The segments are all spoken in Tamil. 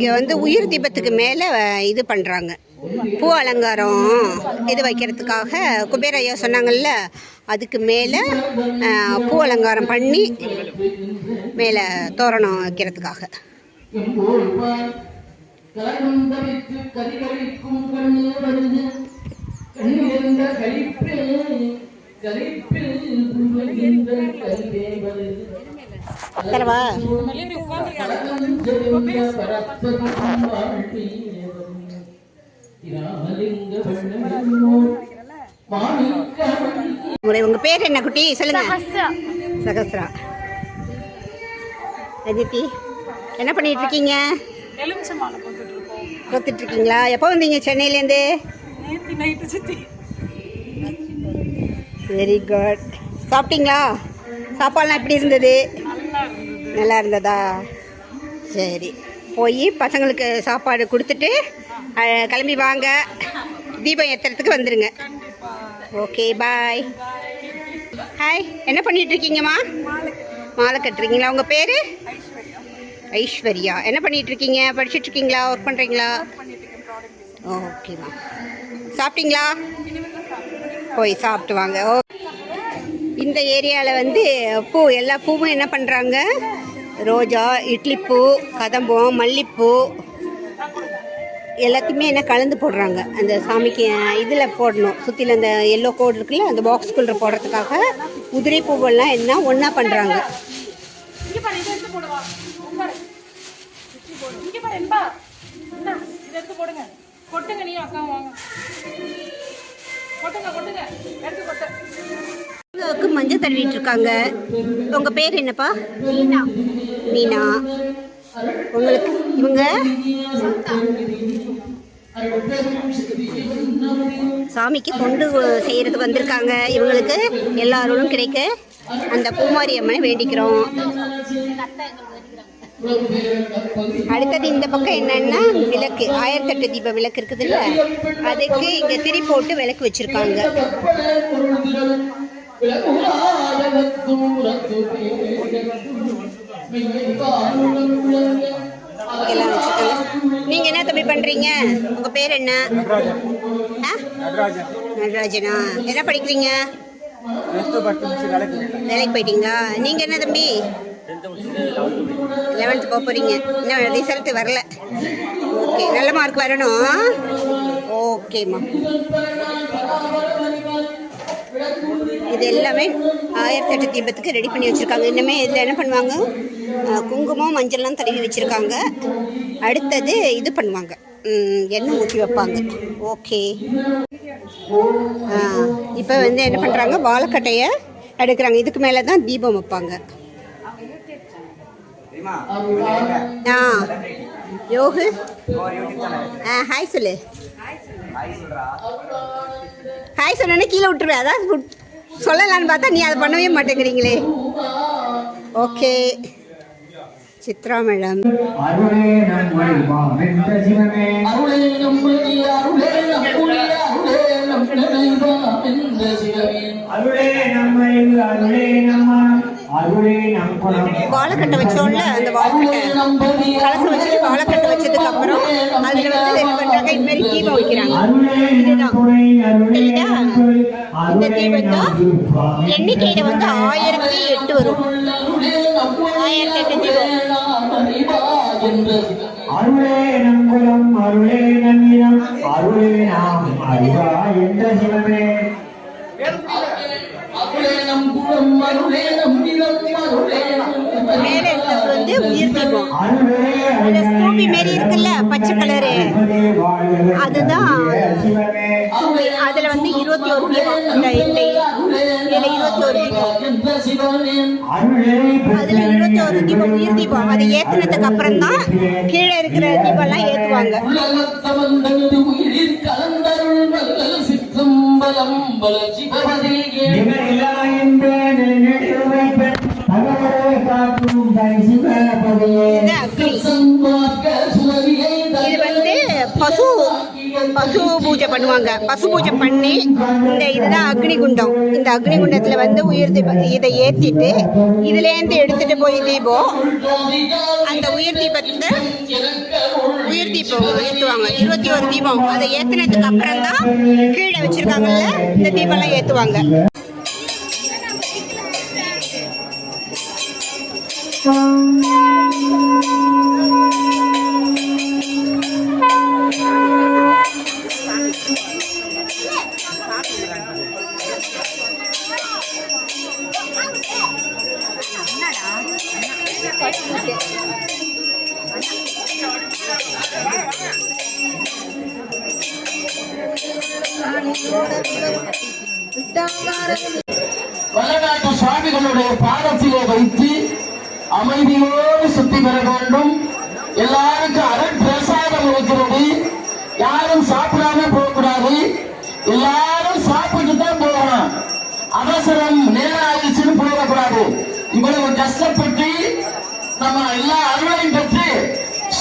இங்கே வந்து உயிர் தீபத்துக்கு மேலே இது பண்ணுறாங்க, பூ அலங்காரம் இது வைக்கிறதுக்காக. குபேர ஐயா சொன்னாங்கல்ல, அதுக்கு மேலே பூ அலங்காரம் பண்ணி மேலே தோரணம் வைக்கிறதுக்காக. தரவா உங்க பேர் என்ன குட்டி சொல்லுங்க? சகஸ்ரா. அஜித்தி என்ன பண்ணிட்டு இருக்கீங்க? கொத்துட்டு இருக்கீங்களா? எப்போ வந்தீங்க சென்னையிலேருந்து? Very good. சாப்பிட்டீங்களா? சாப்பாடுலாம் எப்படி இருந்தது? நல்லா இருந்ததா? சரி, போய் பசங்களுக்கு சாப்பாடு கொடுத்துட்டு கிளம்பி வாங்க, தீபம் ஏற்றுறதுக்கு வந்துடுங்க. ஓகே, பாய். ஹாய், என்ன பண்ணிட்டு இருக்கீங்கம்மா? மாலை கட்டுறீங்களா? உங்கள் பேர்? ஐஸ்வர்யா. என்ன பண்ணிட்டு இருக்கீங்க? படிச்சுட்டு இருக்கீங்களா? ஒர்க் பண்ணுறீங்களா? ஓகேம்மா. சாப்பிட்டீங்களா? போய் சாப்பிட்டு வாங்க. இந்த ஏரியாவில் வந்து பூ, எல்லா பூவும் என்ன பண்ணுறாங்க, ரோஜா, இட்லிப்பூ, கதம்பம், மல்லிப்பூ எல்லாத்தையுமே என்ன கலந்து போடுறாங்க. அந்த சாமிக்கு இதில் போடணும், சுற்றில அந்த எல்லோ கோடு இருக்குல்ல, அந்த பாக்ஸ்குள்ளே போடுறதுக்காக உதிரி பூவெல்லாம் என்ன ஒன்றா பண்ணுறாங்க. மஞ்சள் தடவிட்டு இருக்காங்க. உங்க பேர் என்னப்பா? மீனா. உங்களுக்கு இவங்க சாமிக்கு தொண்டு செய்யறதுக்கு வந்திருக்காங்க. இவங்களுக்கு எல்லாரும் கிடைக்க அந்த பூமாரி அம்மனை வேண்டிக்கிறோம். அடுத்தது இந்த பக்கம் என்னன்னா விளக்கு, 1008 தீப விளக்கு இருக்குதுல்ல, அதுக்கு இங்க திரி போட்டு விளக்கு வச்சிருக்காங்க. எல்லாம் வச்சிருக்காங்க. நீங்க என்ன தம்பி பண்றீங்க? உங்க பேர் என்ன? நடராஜனா. என்ன படிக்கிறீங்க? வேலைக்கு போயிட்டீங்களா? நீங்க என்ன தம்பி? 11th போக போகிறீங்க. இன்னும் ரிசல்ட்டு வரல. ஓகே, நல்ல மார்க் வரணும். ஓகேம்மா. இது எல்லாமே 1008 தீபத்துக்கு ரெடி பண்ணி வச்சுருக்காங்க. இன்னுமே இதில் என்ன பண்ணுவாங்க, குங்குமம் மஞ்சள்லாம் தடவி வச்சுருக்காங்க. அடுத்தது இது பண்ணுவாங்க, எண்ணெய் ஊற்றி வைப்பாங்க. ஓகே. இப்போ வந்து என்ன பண்ணுறாங்க, வாழைக்கட்டையை எடுக்கிறாங்க. இதுக்கு மேலே தான் தீபம் வைப்பாங்க. யோகு ஹாய் சொல்லு. ஹாய் சொன்னே கீழே விட்டுருவேன். அதான் சொல்லலான்னு பார்த்தா நீ அதை பண்ணவே மாட்டேங்கிறீங்களே. Okay, Chitra madam. வாழைக்கட்டை வச்சோம்ல, அந்த வாழைக்கட்டை கலசம் வச்சுட்டு வாழைக்கட்டை வச்சதுக்கு அப்புறம் அதில் வந்து என்ன பண்ணுறாங்க, இதுமாரி தீபம் வைக்கிறாங்க. இதுதான் இந்த தீபம் தான் எண்ணிக்கையில் வந்து 1008 வரும். 1008 தீபம். அருளே நம் குலம், அருளே நம் இனம், அருளே நாம் அறிவா என்ற சிவமே. மேல இருக்கிறது வந்து உயிர் தீபம். அந்த ஸ்கூபி மாரி இருக்குல்ல, பச்சை கலரு, அதுதான். அதுல வந்து 21 தீபம். இதுல 21 தீபம். அதுல 21 தீபம் உயிர் தீபம். அதை ஏத்துனதுக்கு அப்புறம் தான் கீழே இருக்கிற தீபம் எல்லாம் ஏத்துவாங்க. இது வந்து பசு பசு பூஜை பண்ணுவாங்க. பசு பூஜை பண்ணி இதுதான் அக்னிகுண்டம். இந்த அக்னிகுண்டத்தில் வந்து உயிர் தீபம் இதை ஏற்றிட்டு இதுலேருந்து எடுத்துகிட்டு போய் தீபம் அந்த உயிர் தீபத்தை ஏற்றுவாங்க. 21 தீபம் அதை ஏற்றினதுக்கு அப்புறம் தான் கீழே வச்சுருக்காங்கல்ல இந்த தீபம்லாம் ஏற்றுவாங்க. வல்லநாட்டு சுவாமிகளுடைய பாதத்திலே வைத்து அமைதியோடு சுத்தி பெற வேண்டும். எல்லாருக்கும் அருட்பிரசாதம் இருக்கிறது. யாரும் சாப்பிடாம போகக்கூடாது. எல்லாரும் சாப்பிட்டு தான் போகணும். அவசரம் நேரம் ஆயிடுச்சுன்னு போகக்கூடாது. இவ்வளவு கஷ்டப்பட்டு நம்ம எல்லா அருளையும் பெற்று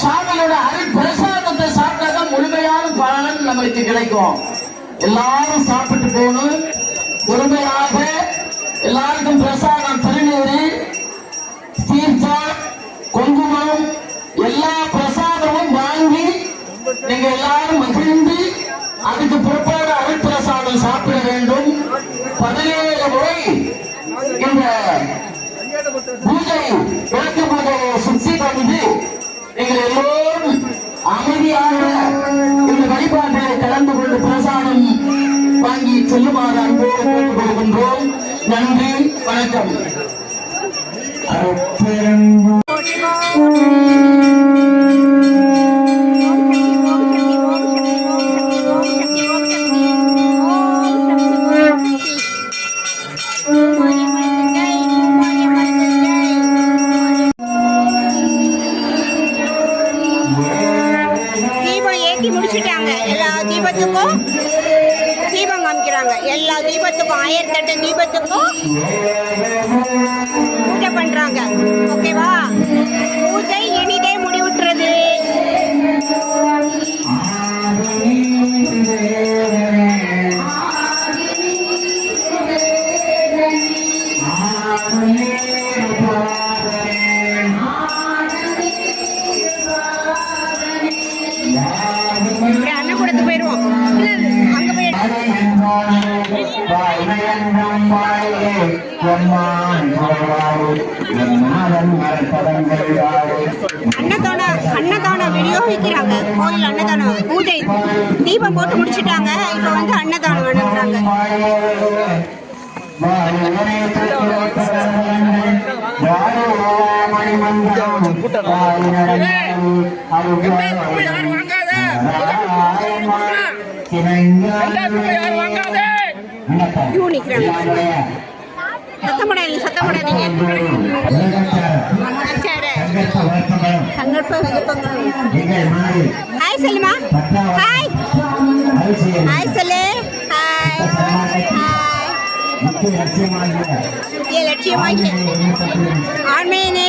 சாமியோட அருட்பிரசாதத்தை சாப்பிட்டாதான் முழுமையான பலன் நம்மளுக்கு கிடைக்கும். எல்லாரும் சாப்பிட்டு போகணும். பொறுமையாக எல்லாருக்கும் பிரசாதம், திருநீரு, தீர்த்தம், குங்குமம் எல்லா பிரசாதமும் வாங்கி நீங்க எல்லாரும் மகிழ்ந்து அதுக்கு பிற்பாடு அருட்பிரசாதம் சாப்பிட வேண்டும். 17 முறை இந்த பூஜை விளக்கு பூஜையை சுற்றி வந்து நீங்கள் எல்லோரும் அமைதியாக இந்த வழிபாட்டில் கலந்து கொண்டு பிரசாதம் வாங்கி செல்லுமாறு அன்போடு கேட்டுக்கொள்கின்றோம். நன்றி, வணக்கம். தீபம் ஏற்றி முடிச்சுட்டாங்க. எல்லா தீபத்துக்கும் தீபம் காமிக்கிறாங்க. எல்லா தீபத்துக்கும் 1008 தீபத்துக்கும் பூஜை பண்றாங்க. ஓகேவா? பூஜை இனிதே முடிவுற்றது. அன்னக்கூடத்துக்கு போயிடுவோம். அங்க போய் அன்னதானம் விநியோகிக்கிறாங்க. கோயில் அன்னதானம் பூஜை தீபம் போட்டு முடிச்சுட்டாங்க. இப்ப வந்து அன்னதானம் வேணுங்கிறாங்க. சத்தப்படாதீங்க. ஹாய் சொல்லுமா. ஹாய் ஹாய் சொல்லு. Hi hi. ये लक्ष्य मांगे आर्मी ने